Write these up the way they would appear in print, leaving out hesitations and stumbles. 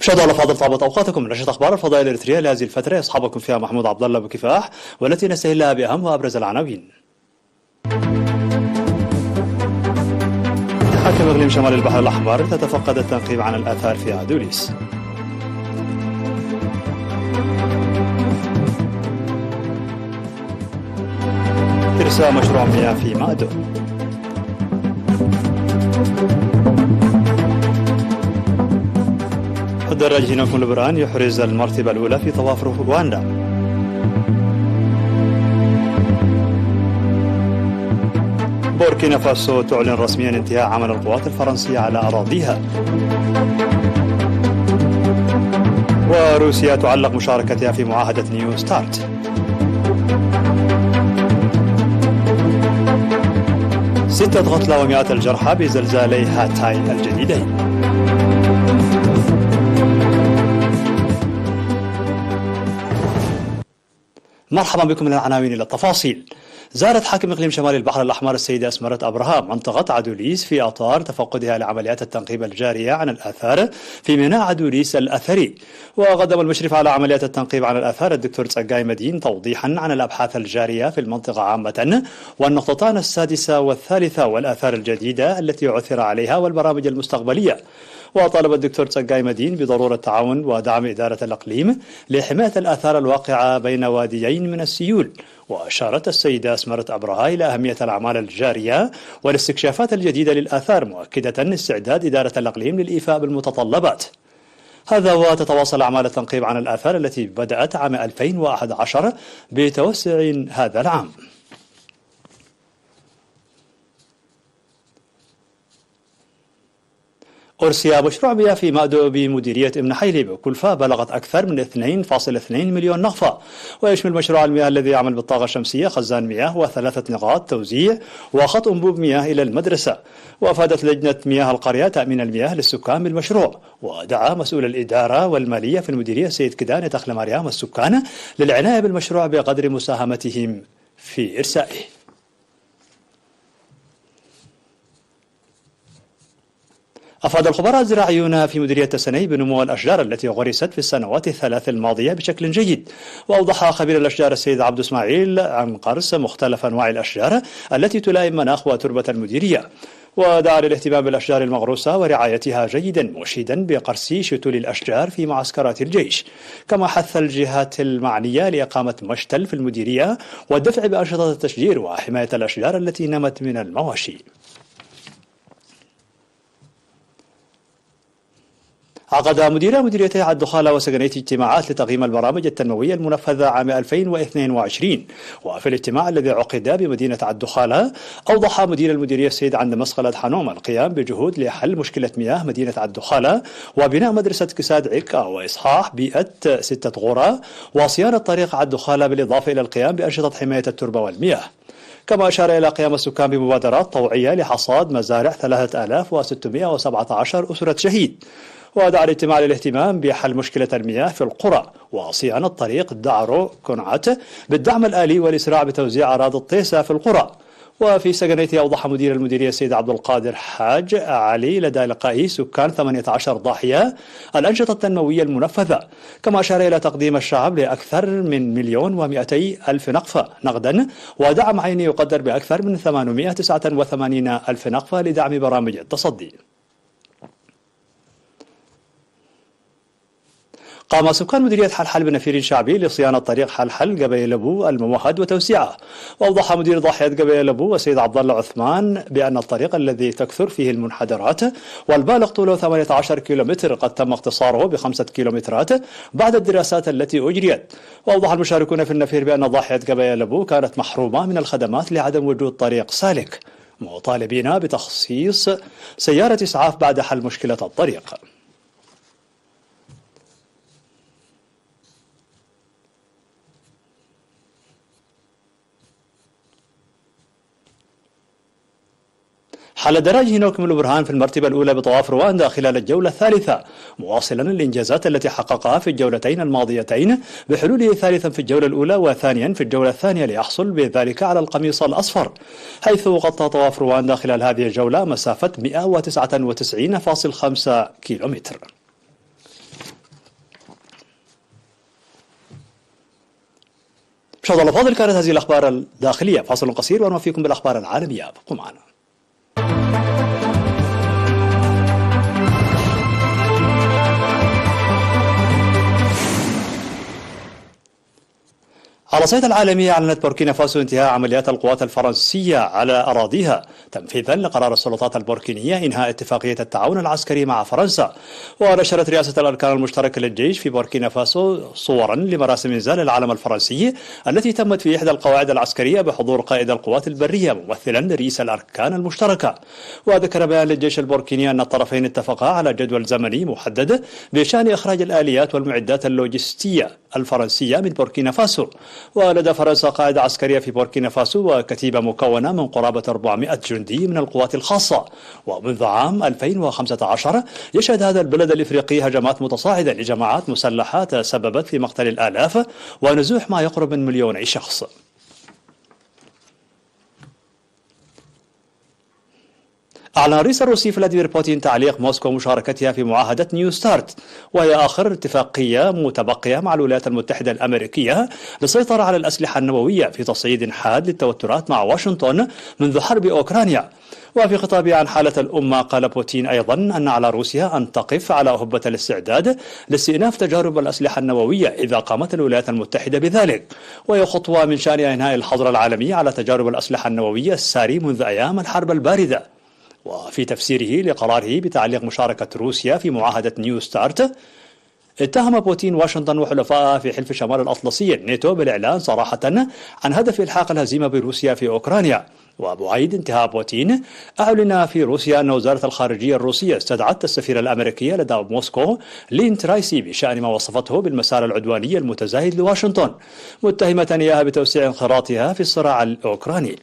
مشاهدينا الافاضل، طابت اوقاتكم من نشرة اخبار الفضائيه الاريتريه لهذه الفتره، يصحبكم فيها محمود عبد الله بكفاح، والتي نستهلها باهم وابرز العناوين. حاكم اقليم شمال البحر الاحمر تتفقد التنقيب عن الاثار في ادوليس. إرساء مشروع مياه في مأدو. الدراج هينوك ملبران يحرز المرتبة الأولى في طواف رواندا. بوركينا فاسو تعلن رسميا انتهاء عمل القوات الفرنسية على أراضيها. وروسيا تعلق مشاركتها في معاهدة نيو ستارت. 6 قتلى ومئات الجرحى بزلزالي هاتاي الجديدين. مرحبا بكم من العناوين إلى التفاصيل. زارت حاكم إقليم شمال البحر الأحمر السيدة أسمرت أبراهام منطقة عدوليس في إطار تفقدها لعمليات التنقيب الجارية عن الآثار في ميناء عدوليس الأثري. وقدم المشرف على عمليات التنقيب عن الآثار الدكتور تسقاي مدين توضيحا عن الأبحاث الجارية في المنطقة عامة، والنقطتان السادسة والثالثة والآثار الجديدة التي عثر عليها والبرامج المستقبلية. وطالب الدكتور تسقاي مدين بضرورة تعاون ودعم إدارة الإقليم لحماية الآثار الواقعة بين واديين من السيول. وأشارت السيدة أسمرت أبرهة إلى أهمية الأعمال الجارية والاستكشافات الجديدة للآثار، مؤكدة استعداد إدارة الإقليم للإيفاء بالمتطلبات. هذا وتتواصل أعمال التنقيب عن الآثار التي بدأت عام 2011 بتوسع هذا العام. أرسي مشروع مياه في مأدو بمديرية ابن حيلي بكلفة بلغت أكثر من 2.2 مليون نغفة، ويشمل مشروع المياه الذي يعمل بالطاقة الشمسية خزان مياه و3 نقاط توزيع وخط أنبوب مياه إلى المدرسة. وأفادت لجنة مياه القرية تأمين المياه للسكان بالمشروع، ودعا مسؤول الإدارة والمالية في المديرية سيد كدان تخل مريم السكان للعناية بالمشروع بقدر مساهمتهم في إرسائه. أفاد الخبراء الزراعيون في مديرية تسني بنمو الأشجار التي غرست في السنوات الثلاث الماضية بشكل جيد. وأوضح خبير الأشجار السيد عبد اسماعيل عن قرص مختلف أنواع الأشجار التي تلائم مناخ وتربة المديرية، ودعا للاهتمام بالأشجار المغروسة ورعايتها جيدا، مشيدا بقرص شتول الأشجار في معسكرات الجيش. كما حث الجهات المعنية لإقامة مشتل في المديرية والدفع بأنشطة التشجير وحماية الأشجار التي نمت من المواشي. عقد مدير مديريتي الدخالة وسجنية اجتماعات لتقييم البرامج التنموية المنفذة عام 2022. وفي الاجتماع الذي عقد بمدينة الدخالة أوضح مدير المديرية السيد عند مسقلة حنوم القيام بجهود لحل مشكلة مياه مدينة الدخالة وبناء مدرسة كساد عكا وإصحاح بيئة 6 غرة وصيانة طريق الدخالة، بالإضافة إلى القيام بأنشطة حماية التربة والمياه. كما أشار إلى قيام السكان بمبادرات طوعية لحصاد مزارع 3617 أسرة شهيد. ودعا الاجتماع للاهتمام بحل مشكلة المياه في القرى وصيانة طريق دعرو كنعت بالدعم الآلي والإسراع بتوزيع أراضي الطيسة في القرى. وفي سجنيته أوضح مدير المديرية السيد عبد القادر حاج علي لدى لقاء سكان 18 ضاحية الأنشطة التنموية المنفذة. كما أشار إلى تقديم الشعب لأكثر من 1,200,000 نقفة نقدا ودعم عيني يقدر بأكثر من 889,000 نقفة لدعم برامج التصدي. قام سكان مديرية حلحل بنفير شعبي لصيانة طريق حلحل قبيل أبو الممهد وتوسيعه. وأوضح مدير ضاحية قبيل أبو السيد عبد الله عثمان بأن الطريق الذي تكثر فيه المنحدرات والبالغ طوله 18 كيلومتر قد تم اختصاره ب5 كيلومترات بعد الدراسات التي أجريت. وأوضح المشاركون في النفير بأن ضاحية قبيل أبو كانت محرومة من الخدمات لعدم وجود طريق سالك، مطالبين بتخصيص سيارة إسعاف بعد حل مشكلة الطريق. حل دراج هينوك من البرهان في المرتبة الأولى بطواف رواندا خلال الجولة الثالثة، مواصلا الإنجازات التي حققها في الجولتين الماضيتين بحلوله ثالثا في الجولة الأولى وثانيا في الجولة الثانية ليحصل بذلك على القميص الأصفر، حيث غطى طواف رواندا خلال هذه الجولة مسافة 199.5 كيلومتر. مشاهدينا الأفاضل، كانت هذه الأخبار الداخلية. فاصل قصير ونوفيكم بالأخبار العالمية، ابقوا معنا. على الصعيد العالمي، أعلنت بوركينا فاسو انتهاء عمليات القوات الفرنسية على أراضيها تنفيذا لقرار السلطات البوركينية إنهاء اتفاقية التعاون العسكري مع فرنسا. ونشرت رئاسة الأركان المشتركة للجيش في بوركينا فاسو صورا لمراسم إنزال العلم الفرنسي التي تمت في إحدى القواعد العسكرية بحضور قائد القوات البرية ممثلا لرئيس الأركان المشتركة. وذكر بيان للجيش البوركيني أن الطرفين اتفقا على جدول زمني محدد بشأن إخراج الآليات والمعدات اللوجستية الفرنسية من بوركينا فاسو. ولدى فرنسا قاعدة عسكرية في بوركينا فاسو وكتيبة مكونة من قرابة 400 جندي من القوات الخاصة. ومنذ عام 2015 يشهد هذا البلد الإفريقي هجمات متصاعدة لجماعات مسلحة تسببت في مقتل الآلاف ونزوح ما يقرب من 2,000,000 شخص. أعلن الرئيس الروسي فلاديمير بوتين تعليق موسكو مشاركتها في معاهدة نيو ستارت، وهي آخر اتفاقية متبقية مع الولايات المتحدة الأمريكية للسيطرة على الأسلحة النووية في تصعيد حاد للتوترات مع واشنطن منذ حرب أوكرانيا. وفي خطابه عن حالة الأمة قال بوتين أيضا أن على روسيا أن تقف على أهبة الاستعداد لاستئناف تجارب الأسلحة النووية إذا قامت الولايات المتحدة بذلك، وهي خطوة من شأن إنهاء الحظر العالمي على تجارب الأسلحة النووية الساري منذ أيام الحرب الباردة. وفي تفسيره لقراره بتعليق مشاركة روسيا في معاهدة نيو ستارت، اتهم بوتين واشنطن وحلفائها في حلف شمال الأطلسي الناتو بالإعلان صراحة عن هدف إلحاق الهزيمة بروسيا في أوكرانيا. وبعيد انتهاء بوتين، أعلن في روسيا أن وزارة الخارجية الروسية استدعت السفير الأمريكي لدى موسكو لين ترايسي بشأن ما وصفته بالمسار العدواني المتزايد لواشنطن، متهمة إياها بتوسيع انخراطها في الصراع الأوكراني.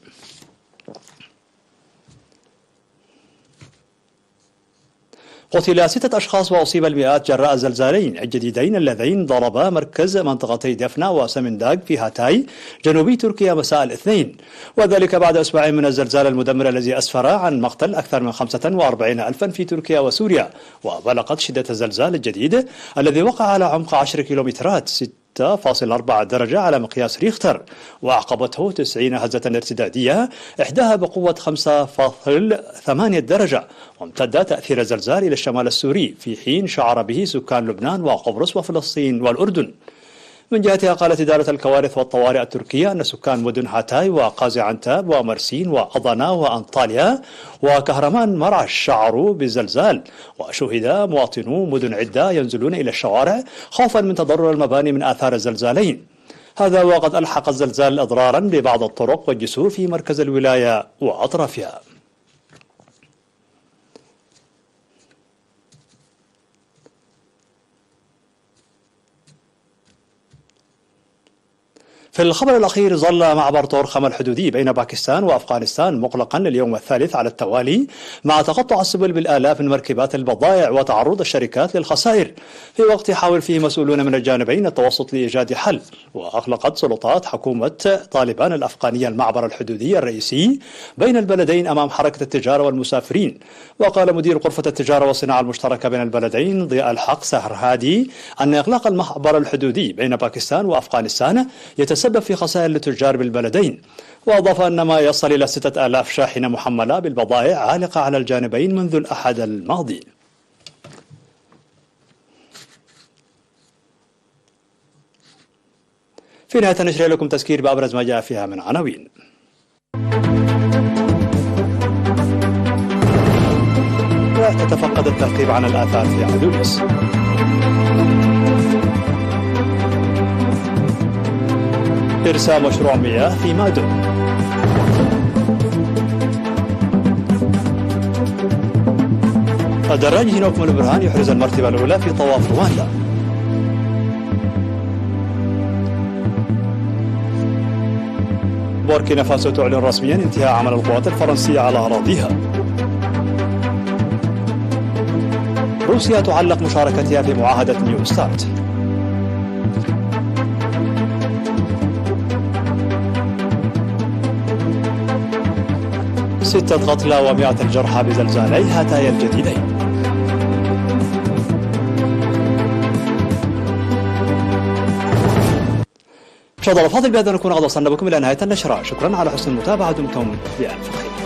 قتل 6 أشخاص وأصيب المئات جراء الزلزالين الجديدين اللذين ضربا مركز منطقتي دفنا وسمنداغ في هاتاي جنوبي تركيا مساء الاثنين، وذلك بعد أسبوعين من الزلزال المدمر الذي أسفر عن مقتل أكثر من 45 ألفا في تركيا وسوريا. وبلغت شدة الزلزال الجديد الذي وقع على عمق 10 كيلومترات 6.4 درجة على مقياس ريختر، وأعقبته 90 هزة ارتدادية إحداها بقوة 5.8 درجة. وامتد تأثير الزلزال إلى الشمال السوري في حين شعر به سكان لبنان وقبرص وفلسطين والأردن. من جهتها قالت إدارة الكوارث والطوارئ التركية أن سكان مدن هاتاي وقازي عنتاب ومرسين وأضنا وأنطاليا وكهرمان مرعش شعروا بالزلزال، وشهد مواطنو مدن عدة ينزلون إلى الشوارع خوفا من تضرر المباني من آثار الزلزالين. هذا وقد ألحق الزلزال أضرارا ببعض الطرق والجسور في مركز الولاية وأطرافها. في الخبر الأخير، ظل معبر طورخم الحدودي بين باكستان وأفغانستان مغلقا لليوم الثالث على التوالي مع تقطع السبل بالآلاف من مركبات البضائع وتعرض الشركات للخسائر، في وقت يحاول فيه مسؤولون من الجانبين التوسط لإيجاد حل. وأغلقت سلطات حكومة طالبان الأفغانية المعبر الحدودي الرئيسي بين البلدين أمام حركة التجارة والمسافرين. وقال مدير غرفة التجارة والصناعة المشتركة بين البلدين ضياء الحق سهر هادي أن إغلاق المعبر الحدودي بين باكستان وأفغانستان يتسبب في خسائر للتجار بالبلدين. وأضاف أن ما يصل إلى 6,000 شاحنة محملة بالبضائع عالقة على الجانبين منذ الأحد الماضي. في نهاية نشر لكم تذكير بأبرز ما جاء فيها من عناوين. تتفقد الترقيب عن الآثار في عدوليس. إرساء مشروع مياه في مادن. الدراج هنوك من برهان يحرز المرتبة الأولى في طواف رواندا. بوركينا فاسو تعلن رسميا انتهاء عمل القوات الفرنسية على أراضيها. روسيا تعلق مشاركتها في معاهدة نيو ستارت. ستة قتلى و100 الجرحى بزلزالي هاتاي الجديدين. مشاهدينا الأفاضل، بهذا نكون قد وصلنا بكم إلى نهاية النشرة. شكرا على حسن المتابعة، دمتم بألف خير.